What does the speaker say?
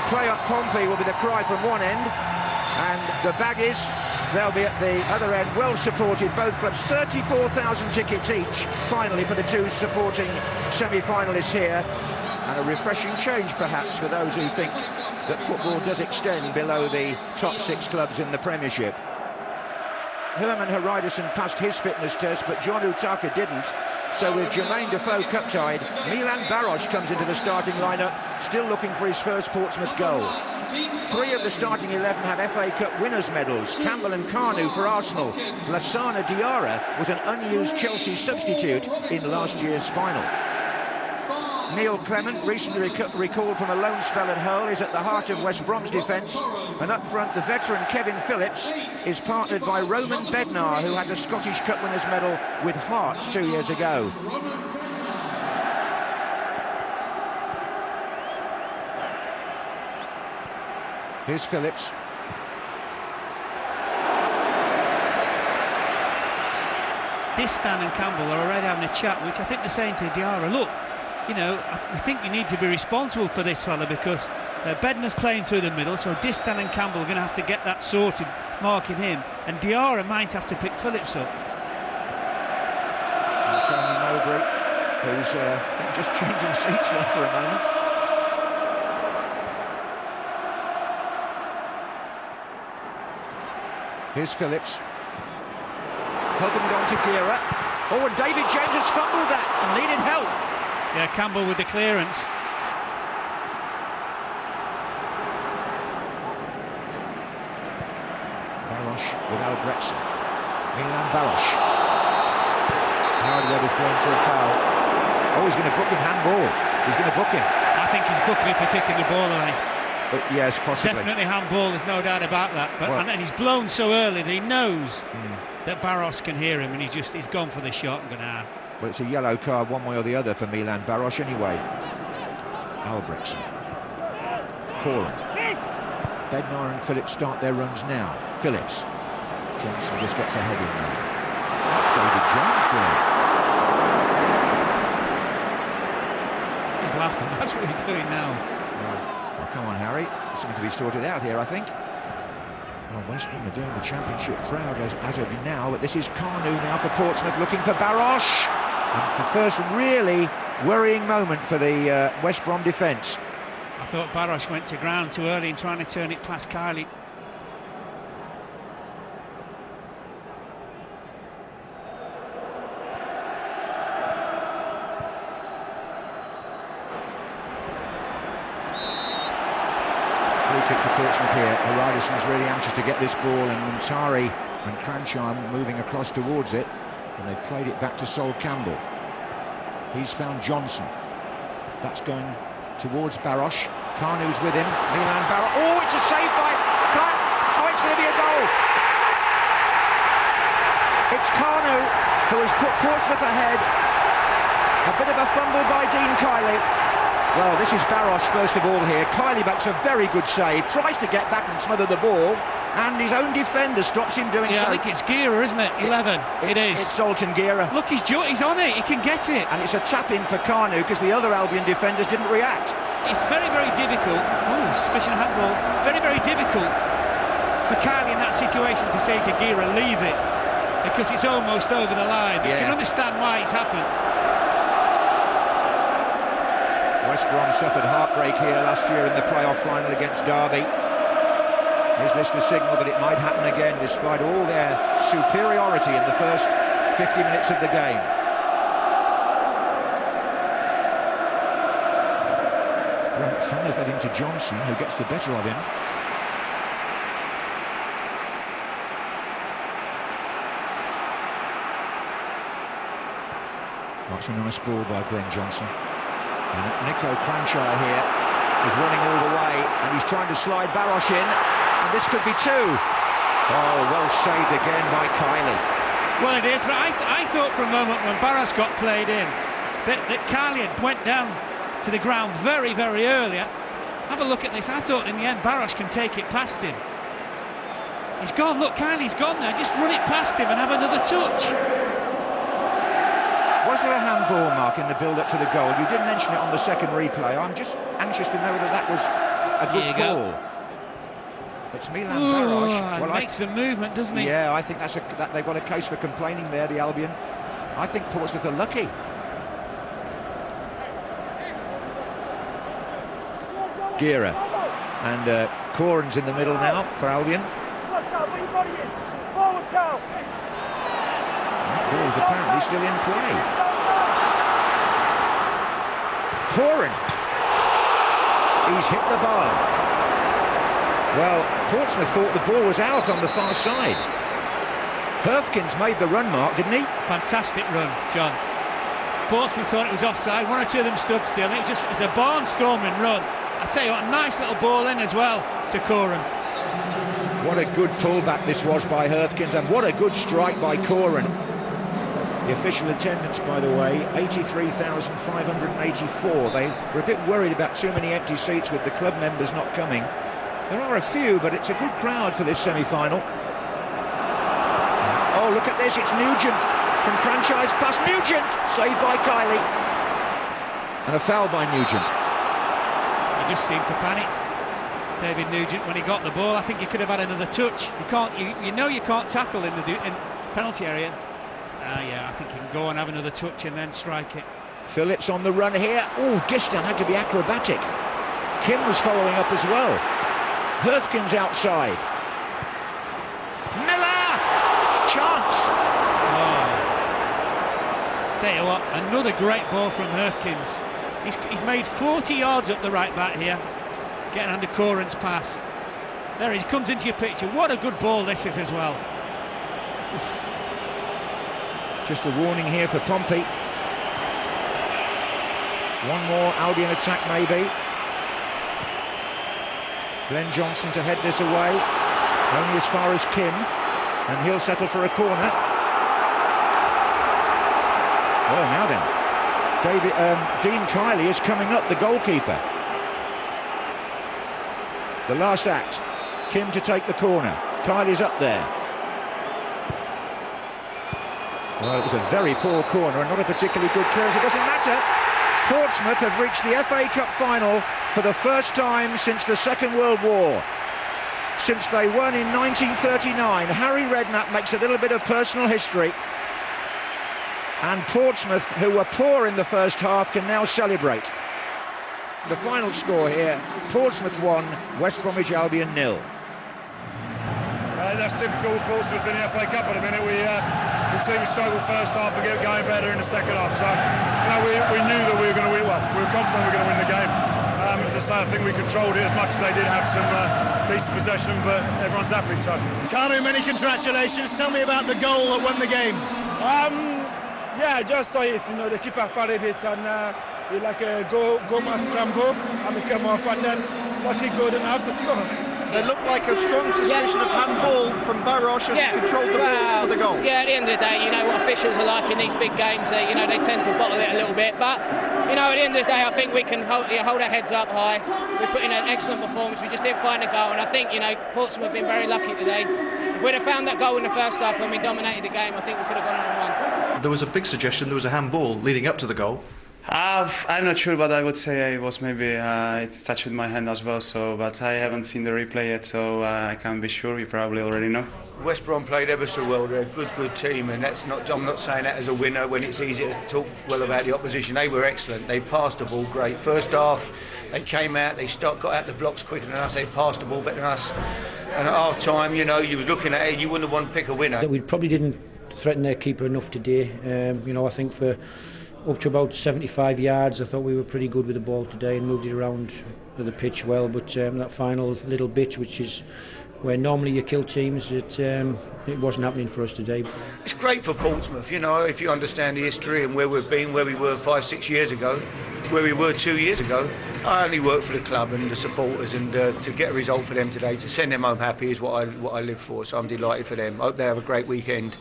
Play up Pompey will be the cry from one end, and the Baggies, they'll be at the other end, well supported, both clubs. 34,000 tickets each, finally, for the two supporting semi-finalists here. And a refreshing change, perhaps, for those who think that football does extend below the top 6 clubs in the Premiership. Herman Hreidarsson passed his fitness test, but John Utaka didn't. So with Jermaine Defoe cup-tied, Milan Baros comes into the starting lineup, still looking for his first Portsmouth goal. 3 of the starting 11 have FA Cup winners' medals. Campbell and Carnu for Arsenal. Lassana Diarra was an unused Chelsea substitute in last year's final. Neil Clement, recently recalled from a loan spell at Hull, is at the heart of West Brom's defence. And up front, the veteran Kevin Phillips is partnered by Roman Bednar, who had a Scottish Cup winners' medal with Hearts 2 years ago. Here's Phillips. Distan and Campbell are already having a chat, which I think they're saying to Diarra, look, you know, I think you need to be responsible for this fella, because Bednar's playing through the middle, so Distan and Campbell are going to have to get that sorted, marking him, and Diarra might have to pick Phillips up. And Tony Mowbray, who's just changing seats there for a moment. Here's Phillips. Helping it on to Gira. Oh, and David James has fumbled that and needed help. Yeah, Campbell with the clearance. Baros with Albrechtsen. Milan Baros. Howard Webber's going for a foul. Oh, he's going to book him handball. He's going to book him. I think he's booking him for kicking the ball away. But yes, possibly. Definitely handball, there's no doubt about that. But, well, and he's blown so early that he knows that Baros can hear him, and he's gone for the shot and gone, Well, it's a yellow card one way or the other for Milan Baros anyway. Albrechtsen. Corin. Bednar and Phillips start their runs now. Phillips. Johnson just gets ahead in there. That's David James doing. He's laughing, that's what he's doing now. Well, come on, Harry. There's something to be sorted out here, I think. Well, West Brom are doing the championship proud as of now, but this is Carnu now for Portsmouth, looking for Baros. And the first really worrying moment for the West Brom defence. I thought Baros went to ground too early in trying to turn it past Kylie. Free kick to Portsmouth here. Hreidarsson's really anxious to get this ball, and Montari and Cranchar moving across towards it. And they've played it back to Sol Campbell. He's found Johnson. That's going towards Baros. Carnu's with him. Milan Baros. Oh, it's a save by... Oh, it's going to be a goal. It's Carnu who has put Portsmouth ahead. A bit of a fumble by Dean Kiley. Well, this is Baros first of all here. Kiley makes a very good save. Tries to get back and smother the ball. And his own defender stops him doing so. I think it's Gira, isn't it? 11. It is. It's Zoltan Gira. Look, he's on it. He can get it. And it's a tap-in for Carnu because the other Albion defenders didn't react. It's very, very difficult. Oh, suspicion of handball. Very, very difficult for Kylie in that situation to say to Gira, leave it, because it's almost over the line. You can understand why it's happened. West Brom suffered heartbreak here last year in the playoff final against Derby. Is this the signal that it might happen again, despite all their superiority in the first 50 minutes of the game? Brent fires that into Johnson, who gets the better of him. That's a nice ball by Glenn Johnson. And Nico Cranchar here is running all the way, and he's trying to slide Baros in. And this could be two. Oh, well saved again by Kiley. Well, it is, but I thought for a moment when Baros got played in that Kiley went down to the ground very, very early. Have a look at this. I thought in the end Baros can take it past him. He's gone. Look, Kiley's gone there. Just run it past him and have another touch. Was there a handball, Mark, in the build-up to the goal? You did mention it on the second replay. I'm just anxious to know whether that was a good call. It's Milan Baros. Well, makes some movement, doesn't he? Yeah, I think that they've got a case for complaining there, the Albion. I think Portsmouth are lucky. Gira. And Coren's in the middle now for Albion. Ball's apparently still in play. Coren. He's hit the bar. Well, Portsmouth thought the ball was out on the far side. Herfkins made the run mark, didn't he? Fantastic run, John. Portsmouth thought it was offside. One or two of them stood still. It's a barnstorming run. I tell you what, a nice little ball in as well to Coren. What a good pullback this was by Herfkins, and what a good strike by Coren. The official attendance, by the way, 83,584. They were a bit worried about too many empty seats with the club members not coming. There are a few, but it's a good crowd for this semi-final. Oh, look at this, it's Nugent from franchise pass. Nugent, saved by Kiley. And a foul by Nugent. He just seemed to panic, David Nugent, when he got the ball. I think he could have had another touch. You know you can't tackle in the penalty area. Yeah, I think he can go and have another touch and then strike it. Phillips on the run here. Oh, Distan had to be acrobatic. Kim was following up as well. Herfkins outside. Miller! Chance! Oh. Tell you what, another great ball from Herfkins. He's made 40 yards up the right back here, getting under Coren's pass. There he comes into your picture. What a good ball this is as well. Just a warning here for Pompey. One more Albion attack maybe. Glenn Johnson to head this away, only as far as Kim, and he'll settle for a corner. Oh, now then, Dean Kiley is coming up, the goalkeeper. The last act, Kim to take the corner. Kiley's up there. Well, it was a very poor corner and not a particularly good clearance. It doesn't matter. Portsmouth have reached the FA Cup final for the first time since the Second World War. Since they won in 1939. Harry Redknapp makes a little bit of personal history. And Portsmouth, who were poor in the first half, can now celebrate. The final score here, Portsmouth 1, West Bromwich Albion 0. That's typical of Portsmouth in the FA Cup at the minute. We seem to struggle first half and get going better in the second half. So, we knew that we were going to win. Well, we were confident we were going to win the game. As I say, I think we controlled it as much as they did have some decent possession, but everyone's happy. So, Kanu, many congratulations. Tell me about the goal that won the game. Yeah, I just saw it. The keeper parried it and he go mass scramble and it came off, and then lucky good enough to score. There looked like a strong suspicion of handball from Baros as he controlled the ball for the goal. Yeah, at the end of the day, you know what officials are like in these big games. They tend to bottle it a little bit, but at the end of the day, I think we can hold our heads up high. We put in an excellent performance. We just didn't find a goal, and I think Portsmouth have been very lucky today. If we'd have found that goal in the first half when we dominated the game, I think we could have gone on and won. There was a big suggestion there was a handball leading up to the goal. I'm not sure, but I would say it was maybe it's touched with my hand as well. But I haven't seen the replay yet, so I can't be sure. You probably already know. West Brom played ever so well. They're a good team, and I'm not saying that as a winner when it's easy to talk well about the opposition. They were excellent. They passed the ball great. First half, they came out, got out the blocks quicker than us. They passed the ball better than us. And at half time, you was looking at it, you wouldn't want to pick a winner. We probably didn't threaten their keeper enough today. I think for up to about 75 yards, I thought we were pretty good with the ball today and moved it around the pitch well. But that final little bit, which is where normally you kill teams, it wasn't happening for us today. It's great for Portsmouth, if you understand the history and where we've been, where we were 5-6 years ago, where we were 2 years ago. I only work for the club and the supporters, and to get a result for them today, to send them home happy is what I live for. So I'm delighted for them. I hope they have a great weekend.